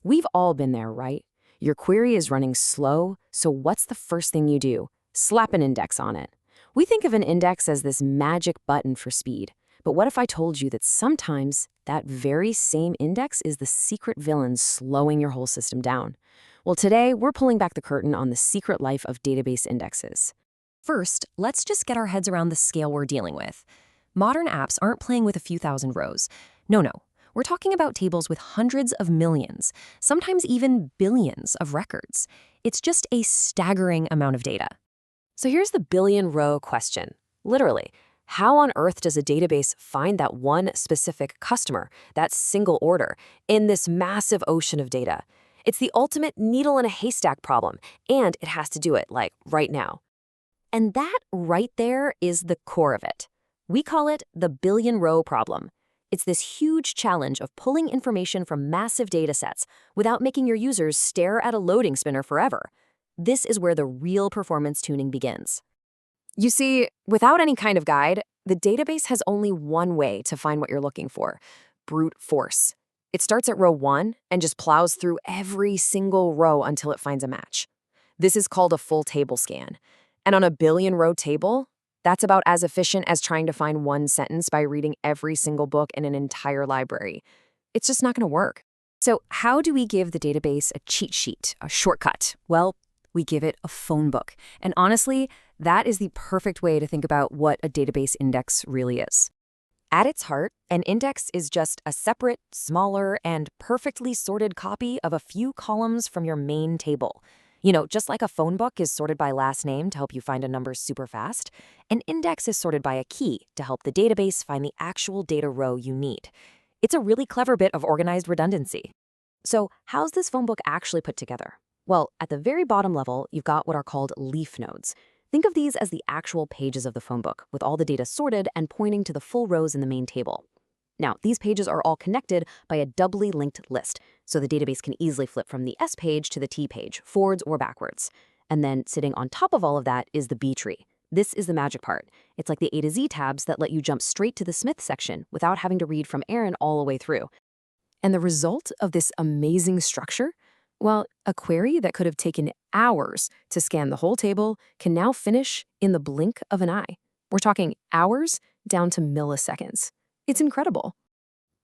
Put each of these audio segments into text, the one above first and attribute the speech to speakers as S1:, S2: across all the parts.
S1: We've all been there, right? Your query is running slow, so what's the first thing you do? Slap an index on it. We think of an index as this magic button for speed. But what if I told you that sometimes that very same index is the secret villain slowing your whole system down? Well, today we're pulling back the curtain on the secret life of database indexes.
S2: First, let's just get our heads around the scale we're dealing with. Modern apps aren't playing with a few thousand rows. No. We're talking about tables with hundreds of millions, sometimes even billions of records. It's just a staggering amount of data.
S1: So here's the billion-row question. Literally, how on earth does a database find that one specific customer, that single order, in this massive ocean of data? It's the ultimate needle in a haystack problem, and it has to do it, like, right now. And that right there is the core of it. We call it the billion-row problem. It's this huge challenge of pulling information from massive data sets without making your users stare at a loading spinner forever. This is where the real performance tuning begins. You see, without any kind of guide, the database has only one way to find what you're looking for: brute force. It starts at row 1 and just plows through every single row until it finds a match. This is called a full table scan. And on a billion-row table, that's about as efficient as trying to find one sentence by reading every single book in an entire library. It's just not going to work. So how do we give the database a cheat sheet, a shortcut? Well, we give it a phone book. And honestly, that is the perfect way to think about what a database index really is. At its heart, an index is just a separate, smaller, and perfectly sorted copy of a few columns from your main table. Just like a phone book is sorted by last name to help you find a number super fast, an index is sorted by a key to help the database find the actual data row you need. It's a really clever bit of organized redundancy. So how's this phone book actually put together? Well, at the very bottom level, you've got what are called leaf nodes. Think of these as the actual pages of the phone book, with all the data sorted and pointing to the full rows in the main table. Now, these pages are all connected by a doubly linked list, so the database can easily flip from the S page to the T page, forwards or backwards. And then sitting on top of all of that is the B tree. This is the magic part. It's like the A to Z tabs that let you jump straight to the Smith section without having to read from Aaron all the way through. And the result of this amazing structure? Well, a query that could have taken hours to scan the whole table can now finish in the blink of an eye. We're talking hours down to milliseconds. It's incredible.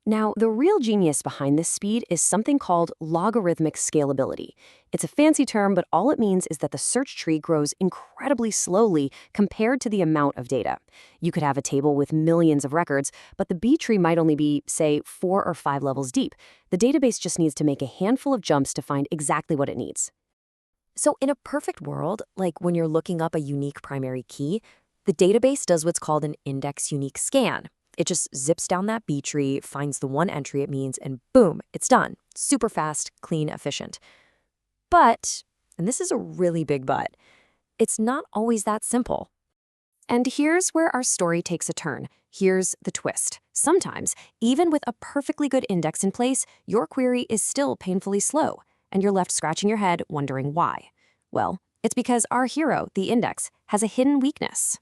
S1: Now, the real genius behind this speed is something called logarithmic scalability. It's a fancy term, but all it means is that the search tree grows incredibly slowly compared to the amount of data. You could have a table with millions of records, but the B tree might only be, say, 4 or 5 levels deep. The database just needs to make a handful of jumps to find exactly what it needs. So in a perfect world, like when you're looking up a unique primary key, the database does what's called an index unique scan. It just zips down that B tree, finds the one entry it means, and boom, it's done. Super fast, clean, efficient. But, and this is a really big but, it's not always that simple. And here's where our story takes a turn. Here's the twist. Sometimes, even with a perfectly good index in place, your query is still painfully slow, and you're left scratching your head wondering why. Well, it's because our hero, the index, has a hidden weakness.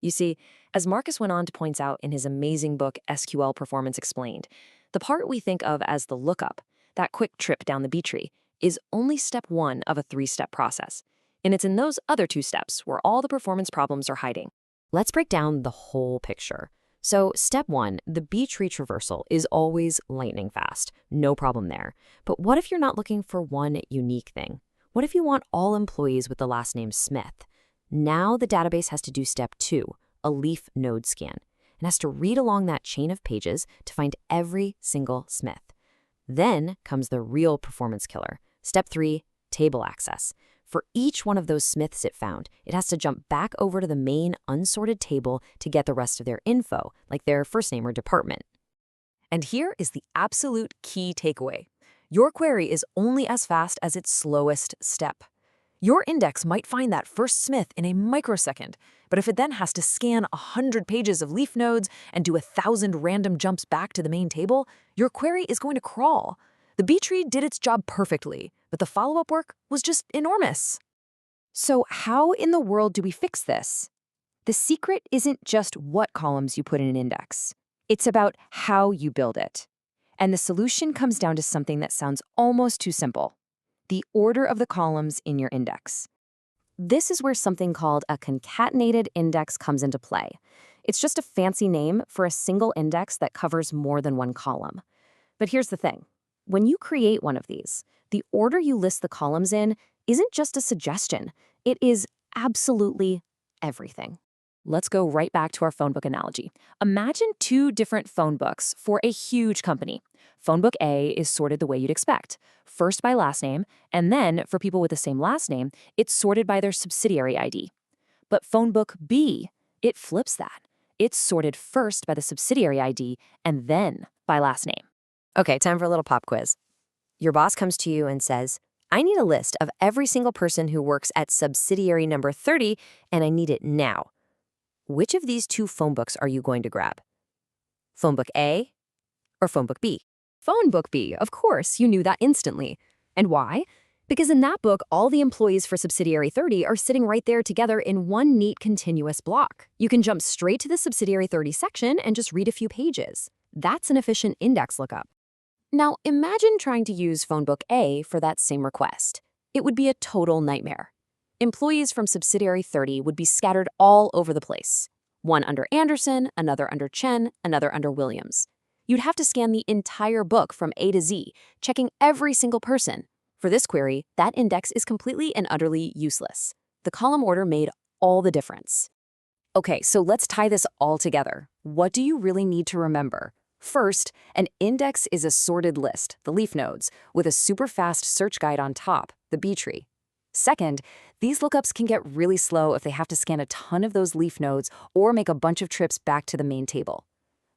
S1: You see, as Marcus went on to point out in his amazing book, SQL Performance Explained, the part we think of as the lookup, that quick trip down the B tree, is only step 1 of a 3-step process. And it's in those other 2 steps where all the performance problems are hiding. Let's break down the whole picture. So step 1, the B tree traversal is always lightning fast. No problem there. But what if you're not looking for one unique thing? What if you want all employees with the last name Smith? Now the database has to do step 2, a leaf node scan, and has to read along that chain of pages to find every single Smith. Then comes the real performance killer. Step 3, table access. For each one of those Smiths it found, it has to jump back over to the main unsorted table to get the rest of their info, like their first name or department. And here is the absolute key takeaway. Your query is only as fast as its slowest step. Your index might find that first Smith in a microsecond, but if it then has to scan 100 pages of leaf nodes and do 1,000 random jumps back to the main table, your query is going to crawl. The B tree did its job perfectly, but the follow-up work was just enormous. So how in the world do we fix this? The secret isn't just what columns you put in an index. It's about how you build it. And the solution comes down to something that sounds almost too simple: the order of the columns in your index. This is where something called a concatenated index comes into play. It's just a fancy name for a single index that covers more than one column. But here's the thing. When you create one of these, the order you list the columns in isn't just a suggestion. It is absolutely everything. Let's go right back to our phone book analogy. Imagine two different phone books for a huge company. Phone book A is sorted the way you'd expect, first by last name, and then, for people with the same last name, it's sorted by their subsidiary ID. But phone book B, it flips that. It's sorted first by the subsidiary ID and then by last name.
S2: Okay, time for a little pop quiz. Your boss comes to you and says, I need a list of every single person who works at subsidiary number 30, and I need it now. Which of these two phone books are you going to grab? Phone book A or phone book B?
S1: Phone book B, of course, you knew that instantly. And why? Because in that book, all the employees for subsidiary 30 are sitting right there together in one neat continuous block. You can jump straight to the subsidiary 30 section and just read a few pages. That's an efficient index lookup. Now, imagine trying to use phone book A for that same request. It would be a total nightmare. Employees from subsidiary 30 would be scattered all over the place. One under Anderson, another under Chen, another under Williams. You'd have to scan the entire book from A to Z, checking every single person. For this query, that index is completely and utterly useless. The column order made all the difference. Okay, so let's tie this all together. What do you really need to remember? First, an index is a sorted list, the leaf nodes, with a super fast search guide on top, the B tree. Second, these lookups can get really slow if they have to scan a ton of those leaf nodes or make a bunch of trips back to the main table.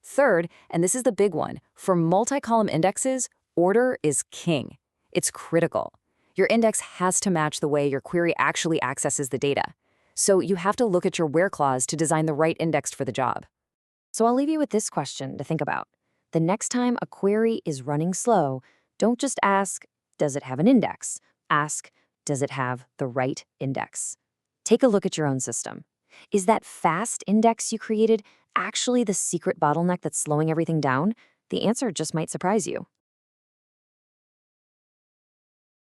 S1: Third, and this is the big one, for multi-column indexes, order is king. It's critical. Your index has to match the way your query actually accesses the data. So you have to look at your where clause to design the right index for the job. So I'll leave you with this question to think about. The next time a query is running slow, don't just ask, does it have an index? Ask, does it have the right index? Take a look at your own system. Is that fast index you created actually the secret bottleneck that's slowing everything down? The answer just might surprise you.